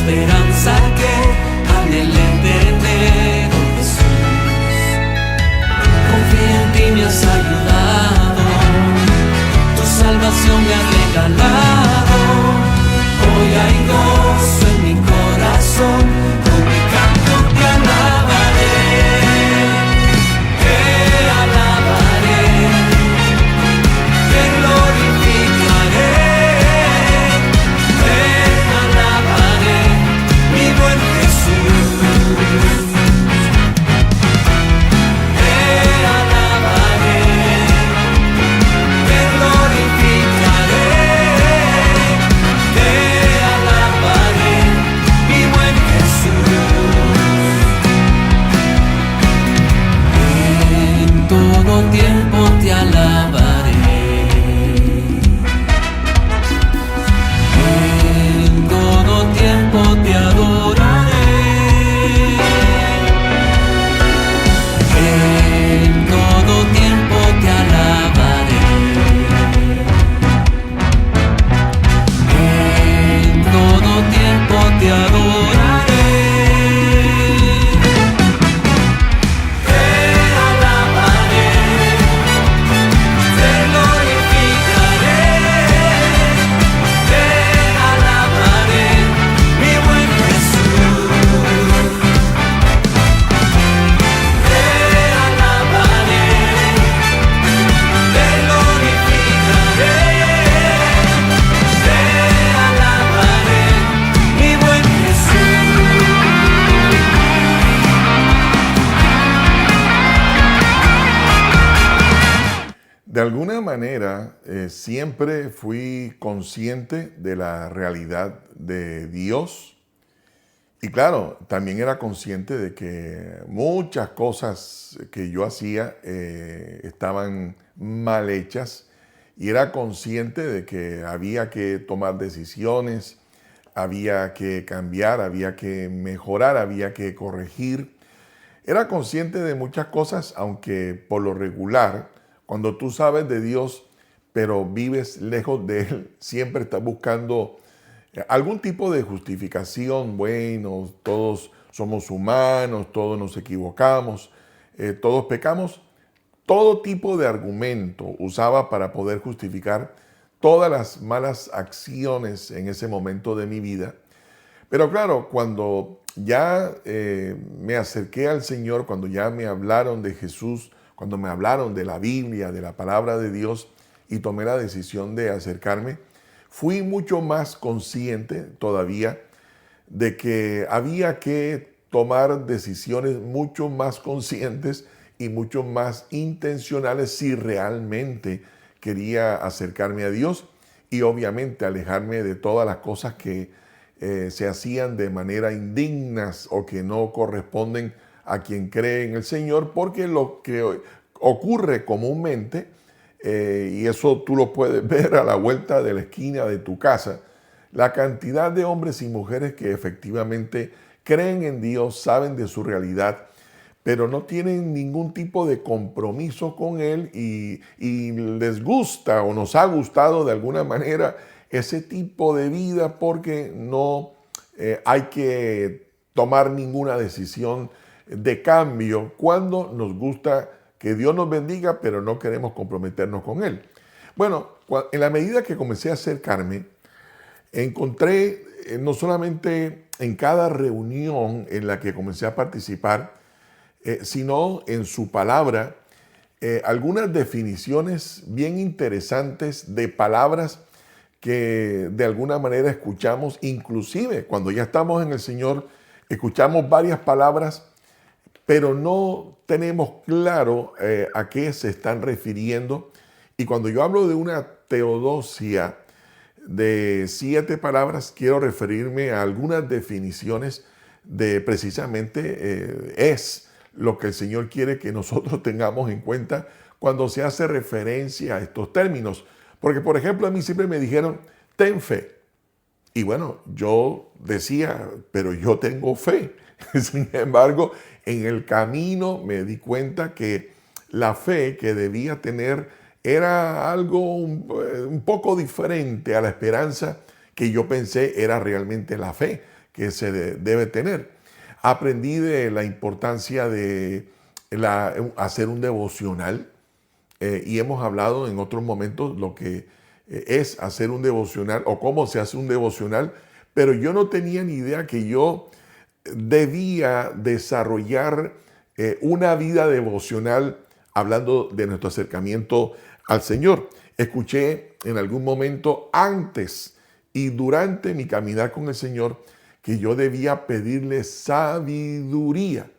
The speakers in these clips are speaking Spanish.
esperanza que anhelé tener, oh Jesús. Confío en ti, me has ayudado, tu salvación me ha regalado. Hoy hay gozo en mi corazón, con mi canto te alabaré, te alabaré, te glorificaré, te alabaré, mi buen Jesús. Te alabaré, te glorificaré, te alabaré, mi buen Jesús. En todo tiempo te alabaré, en todo tiempo te adoraré, en todo tiempo te alabaré, en todo tiempo te adoraré, te alabaré, te glorificaré, te alabaré, mi buen Jesús. Te alabaré, te glorificaré, te alabaré, mi buen Jesús. De alguna manera, siempre fui consciente de la realidad de Dios. Y claro, también era consciente de que muchas cosas que yo hacía estaban mal hechas. Y era consciente de que había que tomar decisiones, había que cambiar, había que mejorar, había que corregir. Era consciente de muchas cosas, aunque por lo regular, cuando tú sabes de Dios, pero vives lejos de Él, siempre estás buscando algún tipo de justificación. Bueno, todos somos humanos, todos nos equivocamos, todos pecamos. Todo tipo de argumento usaba para poder justificar todas las malas acciones en ese momento de mi vida. Pero claro, cuando ya me acerqué al Señor, cuando ya me hablaron de Jesús, cuando me hablaron de la Biblia, de la palabra de Dios, y tomé la decisión de acercarme, fui mucho más consciente todavía de que había que tomar decisiones mucho más conscientes y mucho más intencionales si realmente quería acercarme a Dios y obviamente alejarme de todas las cosas que se hacían de manera indignas o que no corresponden a quien cree en el Señor, porque lo que ocurre comúnmente, y eso tú lo puedes ver a la vuelta de la esquina de tu casa, la cantidad de hombres y mujeres que efectivamente creen en Dios, saben de su realidad, pero no tienen ningún tipo de compromiso con Él y les gusta o nos ha gustado de alguna manera ese tipo de vida porque no hay que tomar ninguna decisión de cambio cuando nos gusta que Dios nos bendiga, pero no queremos comprometernos con Él. Bueno, en la medida que comencé a acercarme, encontré no solamente en cada reunión en la que comencé a participar, sino en su palabra, algunas definiciones bien interesantes de palabras que de alguna manera escuchamos, inclusive cuando ya estamos en el Señor, escuchamos varias palabras, pero no tenemos claro a qué se están refiriendo. Y cuando yo hablo de una teodosia de 7 palabras, quiero referirme a algunas definiciones de precisamente es lo que el Señor quiere que nosotros tengamos en cuenta cuando se hace referencia a estos términos. Porque, por ejemplo, a mí siempre me dijeron, ten fe. Y bueno, yo decía, pero yo tengo fe. Sin embargo, en el camino me di cuenta que la fe que debía tener era algo un poco diferente a la esperanza que yo pensé era realmente la fe, que se debe tener. Aprendí de la importancia de hacer un devocional y hemos hablado en otros momentos lo que es hacer un devocional o cómo se hace un devocional, pero yo no tenía ni idea que yo debía desarrollar una vida devocional hablando de nuestro acercamiento al Señor. Escuché en algún momento antes y durante mi caminar con el Señor que yo debía pedirle sabiduría.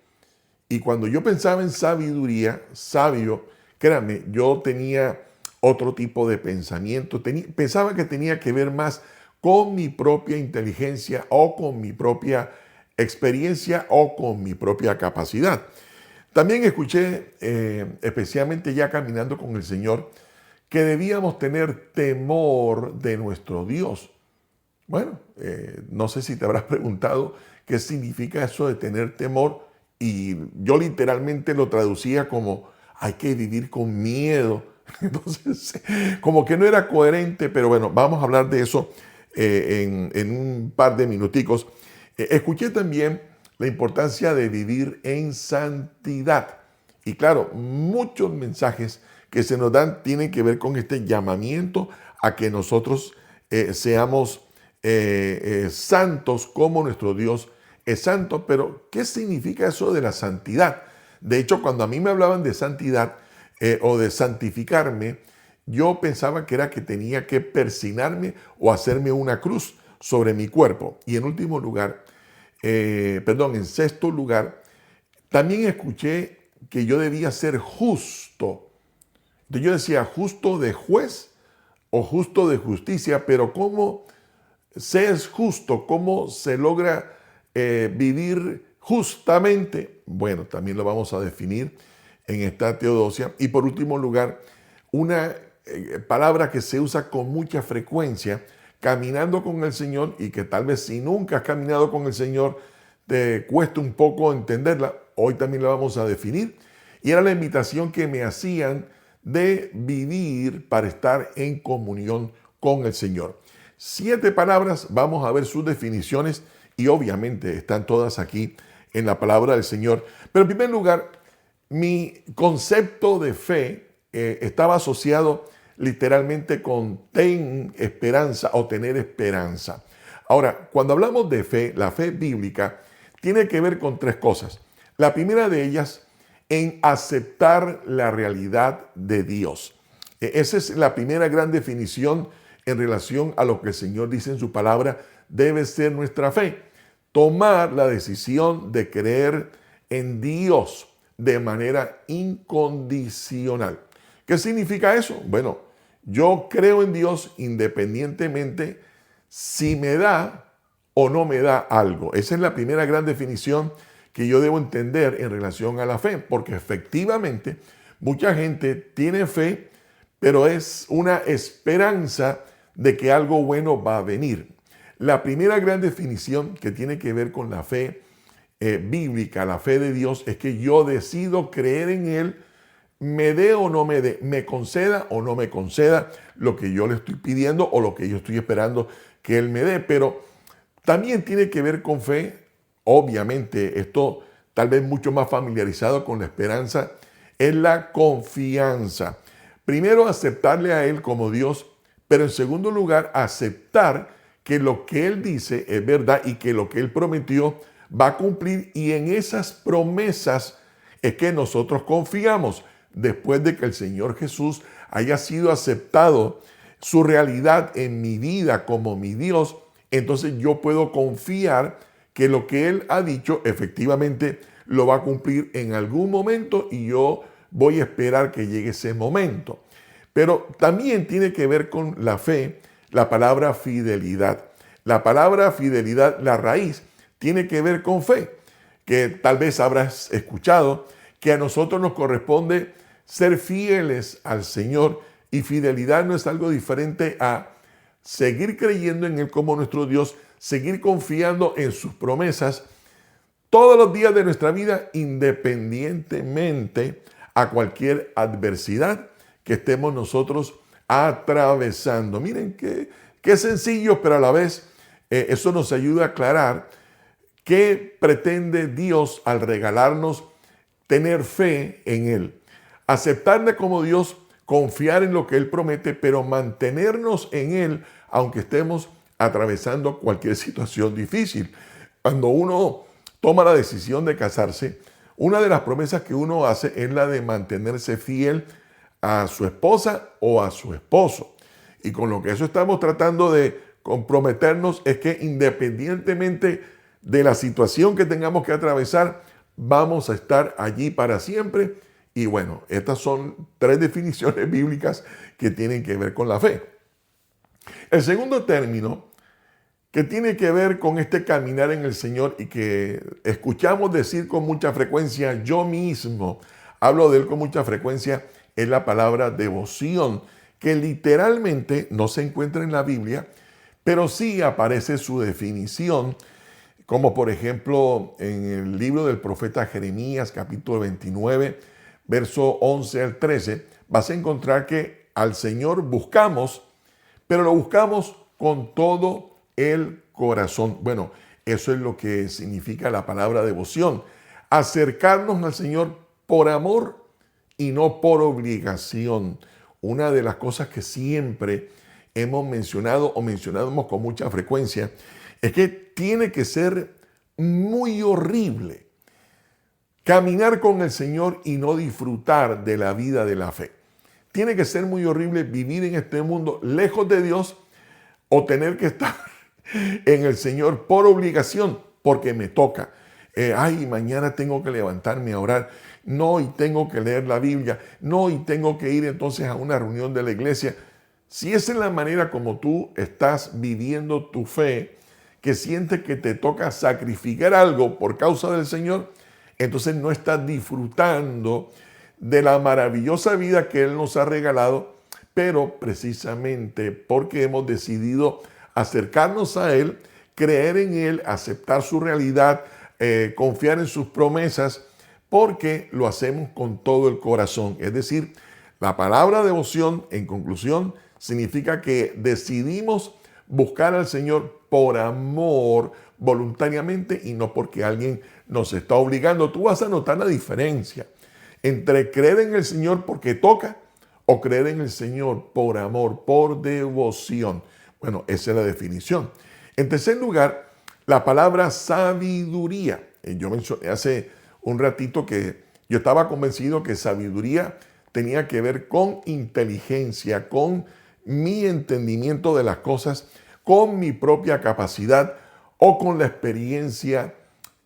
Y cuando yo pensaba en sabiduría, sabio, créanme, yo tenía otro tipo de pensamiento. Pensaba que tenía que ver más con mi propia inteligencia o con mi propia experiencia o con mi propia capacidad. También escuché, especialmente ya caminando con el Señor, que debíamos tener temor de nuestro Dios. Bueno, no sé si te habrás preguntado qué significa eso de tener temor, y yo literalmente lo traducía como hay que vivir con miedo. Entonces, como que no era coherente, pero bueno, vamos a hablar de eso en un par de minuticos. Escuché también la importancia de vivir en santidad. Y claro, muchos mensajes que se nos dan tienen que ver con este llamamiento a que nosotros seamos santos como nuestro Dios es santo. Pero, ¿qué significa eso de la santidad? De hecho, cuando a mí me hablaban de santidad o de santificarme, yo pensaba que era que tenía que persignarme o hacerme una cruz sobre mi cuerpo. Y en último lugar, en sexto lugar, también escuché que yo debía ser justo. Entonces yo decía, ¿justo de juez o justo de justicia? Pero ¿cómo se es justo? ¿Cómo se logra vivir justamente? Bueno, también lo vamos a definir en esta teodosia. Y por último lugar, una palabra que se usa con mucha frecuencia caminando con el Señor, y que tal vez si nunca has caminado con el Señor te cueste un poco entenderla, hoy también la vamos a definir. Y era la invitación que me hacían de vivir para estar en comunión con el Señor. 7 palabras, vamos a ver sus definiciones y obviamente están todas aquí en la palabra del Señor. Pero en primer lugar, mi concepto de fe estaba asociado literalmente con ten esperanza o tener esperanza. Ahora, cuando hablamos de fe, la fe bíblica tiene que ver con 3 cosas. La primera de ellas, en aceptar la realidad de Dios. Esa es la primera gran definición en relación a lo que el Señor dice en su palabra, debe ser nuestra fe. Tomar la decisión de creer en Dios de manera incondicional. ¿Qué significa eso? Bueno, yo creo en Dios independientemente si me da o no me da algo. Esa es la primera gran definición que yo debo entender en relación a la fe, porque efectivamente mucha gente tiene fe, pero es una esperanza de que algo bueno va a venir. La primera gran definición que tiene que ver con la fe bíblica, la fe de Dios, es que yo decido creer en Él, me dé o no me dé, me conceda o no me conceda lo que yo le estoy pidiendo o lo que yo estoy esperando que Él me dé. Pero también tiene que ver con fe, obviamente, esto tal vez mucho más familiarizado con la esperanza, es la confianza. Primero, aceptarle a Él como Dios, pero en segundo lugar, aceptar que lo que Él dice es verdad y que lo que Él prometió va a cumplir, y en esas promesas es que nosotros confiamos. Después de que el Señor Jesús haya sido aceptado su realidad en mi vida como mi Dios, entonces yo puedo confiar que lo que Él ha dicho efectivamente lo va a cumplir en algún momento, y yo voy a esperar que llegue ese momento. Pero también tiene que ver con la fe la palabra fidelidad. La palabra fidelidad, la raíz, tiene que ver con fe, que tal vez habrás escuchado que a nosotros nos corresponde ser fieles al Señor, y fidelidad no es algo diferente a seguir creyendo en Él como nuestro Dios, seguir confiando en sus promesas todos los días de nuestra vida, independientemente a cualquier adversidad que estemos nosotros atravesando. Miren qué sencillo, pero a la vez eso nos ayuda a aclarar ¿Qué pretende Dios al regalarnos tener fe en Él? Aceptarle como Dios, confiar en lo que Él promete, pero mantenernos en Él aunque estemos atravesando cualquier situación difícil. Cuando uno toma la decisión de casarse, una de las promesas que uno hace es la de mantenerse fiel a su esposa o a su esposo. Y con lo que eso estamos tratando de comprometernos es que independientemente de la situación que tengamos que atravesar, vamos a estar allí para siempre. Y bueno, estas son 3 definiciones bíblicas que tienen que ver con la fe. El segundo término que tiene que ver con este caminar en el Señor y que escuchamos decir con mucha frecuencia, yo mismo hablo de él con mucha frecuencia, es la palabra devoción, que literalmente no se encuentra en la Biblia, pero sí aparece su definición, como por ejemplo en el libro del profeta Jeremías, capítulo 29, verso 11 al 13, vas a encontrar que al Señor buscamos, pero lo buscamos con todo el corazón. Bueno, eso es lo que significa la palabra devoción. Acercarnos al Señor por amor y no por obligación. Una de las cosas que siempre hemos mencionado o mencionamos con mucha frecuencia es que tiene que ser muy horrible caminar con el Señor y no disfrutar de la vida de la fe. Tiene que ser muy horrible vivir en este mundo lejos de Dios o tener que estar en el Señor por obligación, porque me toca. Mañana tengo que levantarme a orar. No, y tengo que leer la Biblia. No, y tengo que ir entonces a una reunión de la iglesia. Si esa es la manera como tú estás viviendo tu fe, que sientes que te toca sacrificar algo por causa del Señor, entonces no estás disfrutando de la maravillosa vida que Él nos ha regalado, pero precisamente porque hemos decidido acercarnos a Él, creer en Él, aceptar su realidad, confiar en sus promesas, porque lo hacemos con todo el corazón. Es decir, la palabra devoción, en conclusión, significa que decidimos buscar al Señor por amor, voluntariamente, y no porque alguien nos está obligando. Tú vas a notar la diferencia entre creer en el Señor porque toca o creer en el Señor por amor, por devoción. Bueno, esa es la definición. En tercer lugar, la palabra sabiduría. Yo mencioné hace un ratito que yo estaba convencido que sabiduría tenía que ver con inteligencia, con mi entendimiento de las cosas, con mi propia capacidad o con la experiencia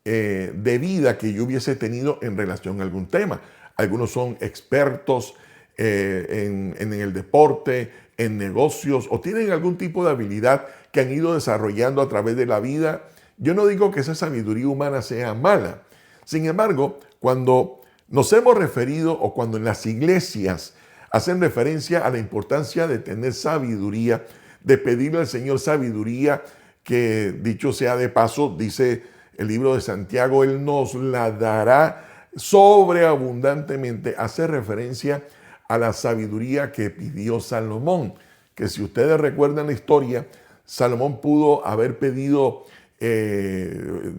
de vida que yo hubiese tenido en relación a algún tema. Algunos son expertos en el deporte, en negocios, o tienen algún tipo de habilidad que han ido desarrollando a través de la vida. Yo no digo que esa sabiduría humana sea mala. Sin embargo, cuando nos hemos referido o cuando en las iglesias hacen referencia a la importancia de tener sabiduría, de pedirle al Señor sabiduría, que dicho sea de paso, dice el libro de Santiago, Él nos la dará sobreabundantemente, hace referencia a la sabiduría que pidió Salomón, que si ustedes recuerdan la historia, Salomón pudo haber pedido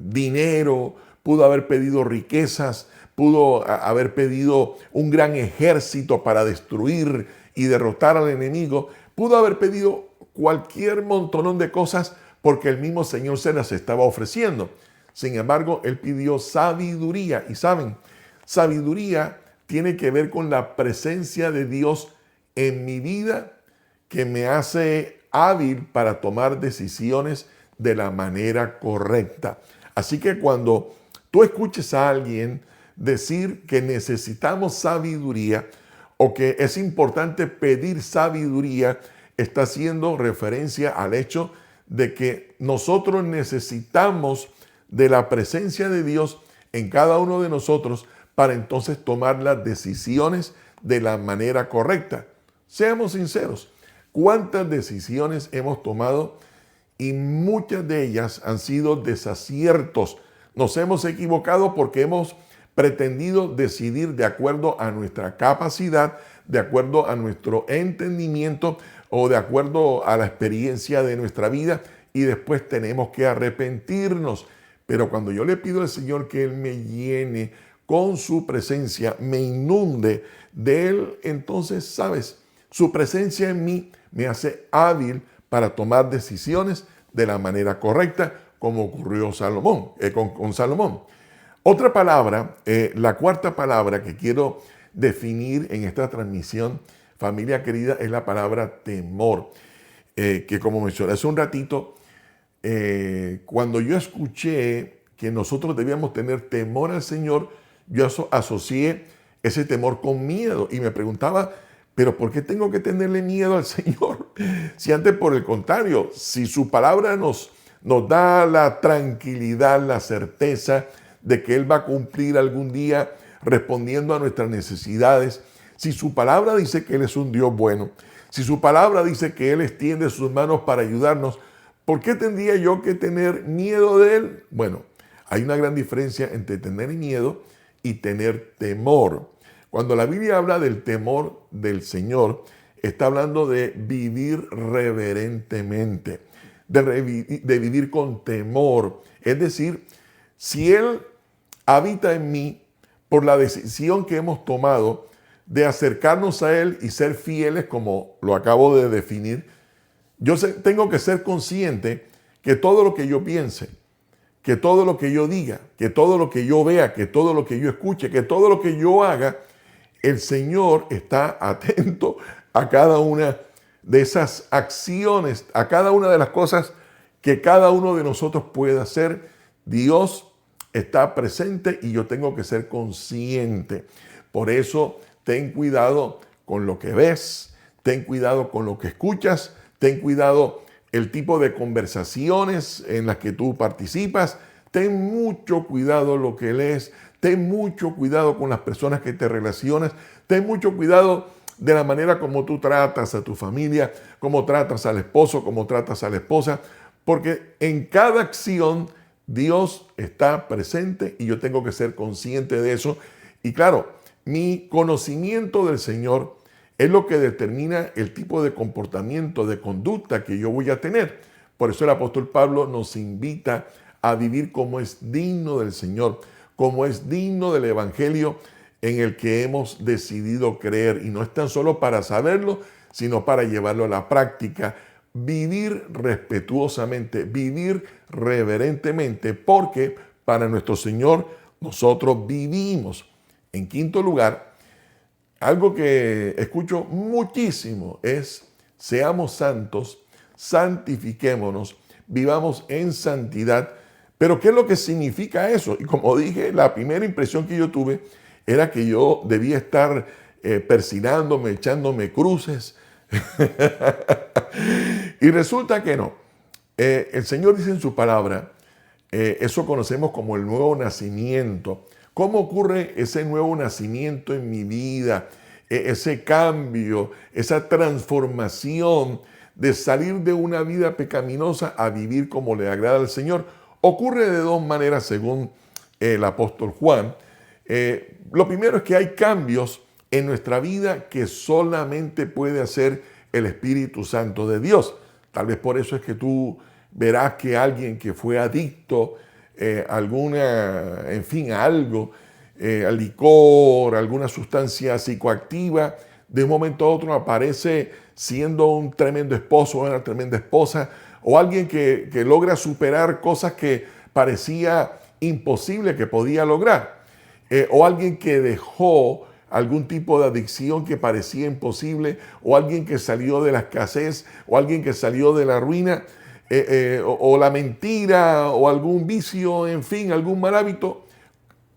dinero, pudo haber pedido riquezas, pudo haber pedido un gran ejército para destruir y derrotar al enemigo, pudo haber pedido cualquier montonón de cosas porque el mismo Señor se las estaba ofreciendo. Sin embargo, él pidió sabiduría. Y saben, sabiduría tiene que ver con la presencia de Dios en mi vida, que me hace hábil para tomar decisiones de la manera correcta. Así que cuando tú escuches a alguien decir que necesitamos sabiduría o que es importante pedir sabiduría, está haciendo referencia al hecho de que nosotros necesitamos de la presencia de Dios en cada uno de nosotros para entonces tomar las decisiones de la manera correcta. Seamos sinceros, ¿cuántas decisiones hemos tomado? Y muchas de ellas han sido desaciertos. Nos hemos equivocado porque hemos pretendido decidir de acuerdo a nuestra capacidad, de acuerdo a nuestro entendimiento o de acuerdo a la experiencia de nuestra vida, y después tenemos que arrepentirnos. Pero cuando yo le pido al Señor que Él me llene con su presencia, me inunde de Él, entonces, ¿sabes? Su presencia en mí me hace hábil para tomar decisiones de la manera correcta, como ocurrió con Salomón. Otra palabra, la cuarta palabra que quiero definir en esta transmisión, familia querida, es la palabra temor, que como mencioné hace un ratito, cuando yo escuché que nosotros debíamos tener temor al Señor, yo asocié ese temor con miedo y me preguntaba, pero ¿por qué tengo que tenerle miedo al Señor? Si antes, por el contrario, si su palabra nos da la tranquilidad, la certeza de que Él va a cumplir algún día respondiendo a nuestras necesidades, si su palabra dice que Él es un Dios bueno, si su palabra dice que Él extiende sus manos para ayudarnos, ¿por qué tendría yo que tener miedo de Él? Bueno, hay una gran diferencia entre tener miedo y tener temor. Cuando la Biblia habla del temor del Señor, está hablando de vivir reverentemente, de vivir con temor. Es decir, si Él habita en mí por la decisión que hemos tomado de acercarnos a Él y ser fieles, como lo acabo de definir, tengo que ser consciente que todo lo que yo piense, que todo lo que yo diga, que todo lo que yo vea, que todo lo que yo escuche, que todo lo que yo haga, el Señor está atento a cada una de esas acciones, a cada una de las cosas que cada uno de nosotros puede hacer. Dios está presente y yo tengo que ser consciente. Por eso, ten cuidado con lo que ves, ten cuidado con lo que escuchas, ten cuidado el tipo de conversaciones en las que tú participas, ten mucho cuidado lo que lees, ten mucho cuidado con las personas que te relacionas, ten mucho cuidado de la manera como tú tratas a tu familia, cómo tratas al esposo, cómo tratas a la esposa, porque en cada acción Dios está presente y yo tengo que ser consciente de eso. Y claro, mi conocimiento del Señor es lo que determina el tipo de comportamiento, de conducta que yo voy a tener. Por eso el apóstol Pablo nos invita a vivir como es digno del Señor, como es digno del Evangelio en el que hemos decidido creer. Y no es tan solo para saberlo, sino para llevarlo a la práctica. Vivir respetuosamente, vivir reverentemente, porque para nuestro Señor nosotros vivimos. En quinto lugar, algo que escucho muchísimo es: seamos santos, santifiquémonos, vivamos en santidad. Pero ¿qué es lo que significa eso? Y como dije, la primera impresión que yo tuve era que yo debía estar persinándome, echándome cruces. Y resulta que no. El Señor dice en su palabra, eso conocemos como el nuevo nacimiento. ¿Cómo ocurre ese nuevo nacimiento en mi vida? Ese cambio, esa transformación de salir de una vida pecaminosa a vivir como le agrada al Señor. Ocurre de dos maneras según el apóstol Juan. Lo primero es que hay cambios en nuestra vida que solamente puede hacer el Espíritu Santo de Dios. Tal vez por eso es que tú verás que alguien que fue adicto a algo, al licor, alguna sustancia psicoactiva, de un momento a otro aparece siendo un tremendo esposo o una tremenda esposa, o alguien que logra superar cosas que parecía imposible que podía lograr, o alguien que dejó algún tipo de adicción que parecía imposible, o alguien que salió de la escasez, o alguien que salió de la ruina, o la mentira, o algún vicio, en fin, algún mal hábito.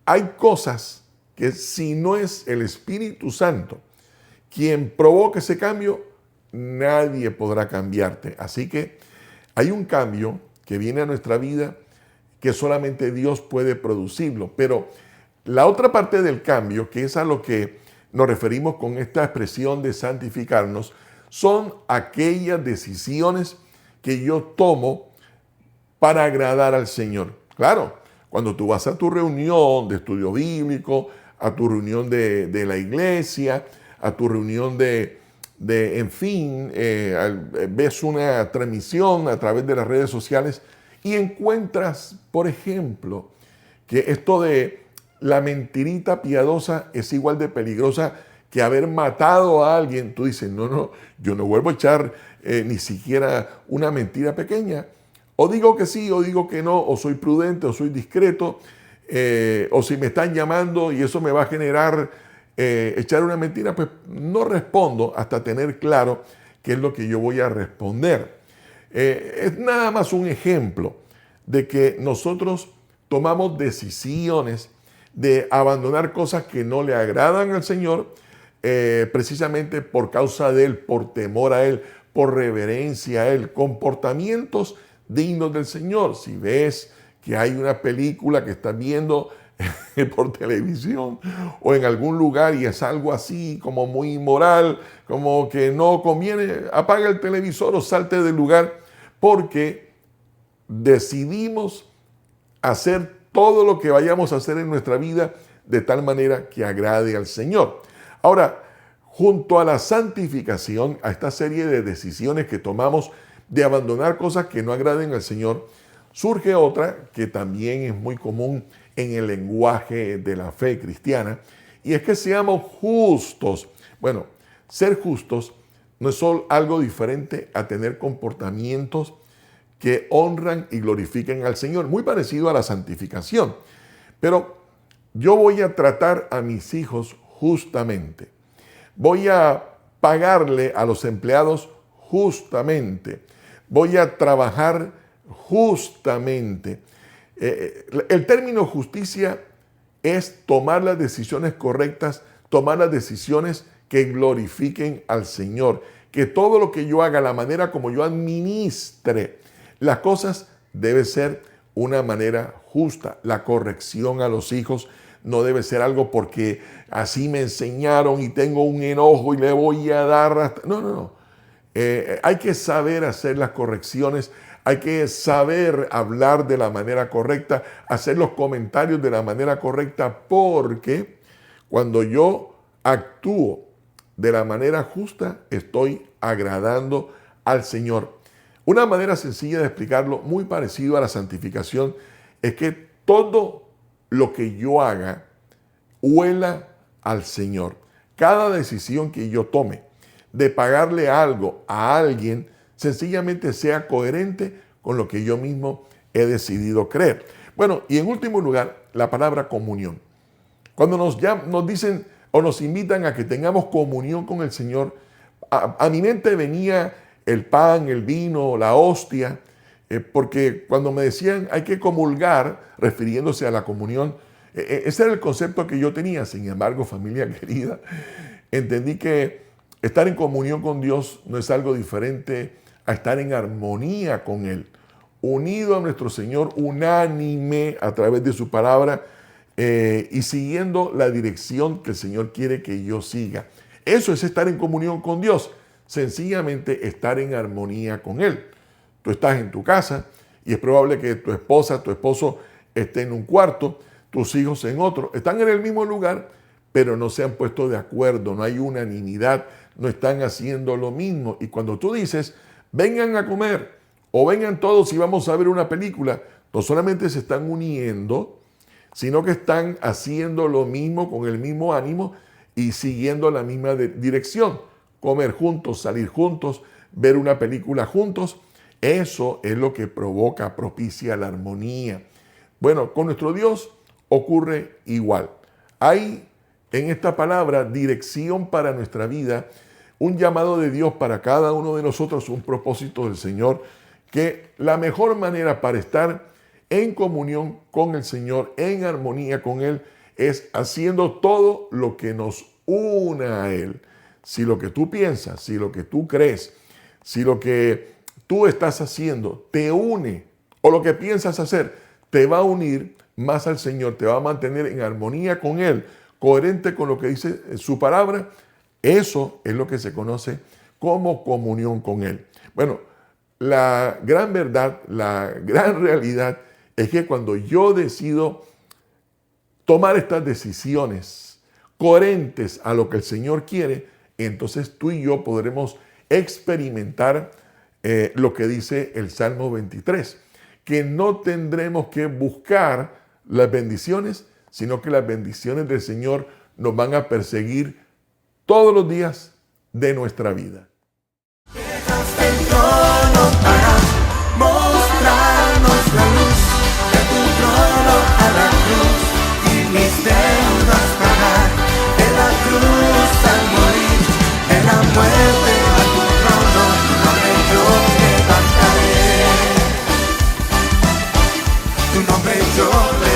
Hay cosas que si no es el Espíritu Santo quien provoca ese cambio, nadie podrá cambiarte. Así que hay un cambio que viene a nuestra vida que solamente Dios puede producirlo. Pero la otra parte del cambio, que es a lo que nos referimos con esta expresión de santificarnos, son aquellas decisiones que yo tomo para agradar al Señor. Claro, cuando tú vas a tu reunión de estudio bíblico, a tu reunión de la iglesia, a tu reunión ves una transmisión a través de las redes sociales y encuentras, por ejemplo, que esto de la mentirita piadosa es igual de peligrosa que haber matado a alguien, tú dices, no, yo no vuelvo a echar ni siquiera una mentira pequeña. O digo que sí, o digo que no, o soy prudente, o soy discreto, o si me están llamando y eso me va a generar echar una mentira, pues no respondo hasta tener claro qué es lo que yo voy a responder. Es nada más un ejemplo de que nosotros tomamos decisiones de abandonar cosas que no le agradan al Señor, precisamente por causa de Él, por temor a Él, por reverencia a Él, comportamientos dignos del Señor. Si ves que hay una película que estás viendo por televisión o en algún lugar y es algo así como muy inmoral, como que no conviene, apaga el televisor o salte del lugar, porque decidimos hacer todo lo que vayamos a hacer en nuestra vida de tal manera que agrade al Señor. Ahora, junto a la santificación, a esta serie de decisiones que tomamos de abandonar cosas que no agraden al Señor, surge otra que también es muy común en el lenguaje de la fe cristiana, y es que seamos justos. Bueno, ser justos no es solo algo diferente a tener comportamientos que honran y glorifiquen al Señor, muy parecido a la santificación. Pero yo voy a tratar a mis hijos justamente. Voy a pagarle a los empleados justamente. Voy a trabajar justamente. El término justicia es tomar las decisiones correctas, tomar las decisiones que glorifiquen al Señor. Que todo lo que yo haga, la manera como yo administre las cosas, debe ser una manera justa. La corrección a los hijos no debe ser algo porque así me enseñaron y tengo un enojo y le voy a dar hasta... No. Hay que saber hacer las correcciones, hay que saber hablar de la manera correcta, hacer los comentarios de la manera correcta, porque cuando yo actúo de la manera justa, estoy agradando al Señor. Una manera sencilla de explicarlo, muy parecido a la santificación, es que todo lo que yo haga huela al Señor. Cada decisión que yo tome de pagarle algo a alguien, sencillamente sea coherente con lo que yo mismo he decidido creer. Bueno, y en último lugar, la palabra comunión. Cuando nos dicen o nos invitan a que tengamos comunión con el Señor, a mi mente venía el pan, el vino, la hostia, porque cuando me decían hay que comulgar, refiriéndose a la comunión, ese era el concepto que yo tenía. Sin embargo, familia querida, entendí que estar en comunión con Dios no es algo diferente a estar en armonía con Él, unido a nuestro Señor, unánime a través de su palabra y siguiendo la dirección que el Señor quiere que yo siga. Eso es estar en comunión con Dios, sencillamente estar en armonía con Él. Tú estás en tu casa y es probable que tu esposa, tu esposo esté en un cuarto, tus hijos en otro, están en el mismo lugar, pero no se han puesto de acuerdo, no hay unanimidad, no están haciendo lo mismo. Y cuando tú dices, vengan a comer o vengan todos y vamos a ver una película, no solamente se están uniendo, sino que están haciendo lo mismo con el mismo ánimo y siguiendo la misma dirección. Comer juntos, salir juntos, ver una película juntos, eso es lo que propicia la armonía. Bueno, con nuestro Dios ocurre igual. Hay en esta palabra dirección para nuestra vida, un llamado de Dios para cada uno de nosotros, un propósito del Señor, que la mejor manera para estar en comunión con el Señor, en armonía con Él, es haciendo todo lo que nos una a Él. Si lo que tú piensas, si lo que tú crees, si lo que tú estás haciendo te une, o lo que piensas hacer te va a unir más al Señor, te va a mantener en armonía con Él, coherente con lo que dice su palabra, eso es lo que se conoce como comunión con Él. Bueno, la gran verdad, la gran realidad es que cuando yo decido tomar estas decisiones coherentes a lo que el Señor quiere, entonces tú y yo podremos experimentar lo que dice el Salmo 23, que no tendremos que buscar las bendiciones, sino que las bendiciones del Señor nos van a perseguir todos los días de nuestra vida. Dejaste el trono para mostrarnos la luz de tu trono a la cruz y mis deudas pagar de la cruz al morir, de la muerte a tu trono, tu nombre yo levantaré, tu nombre yo levantaré.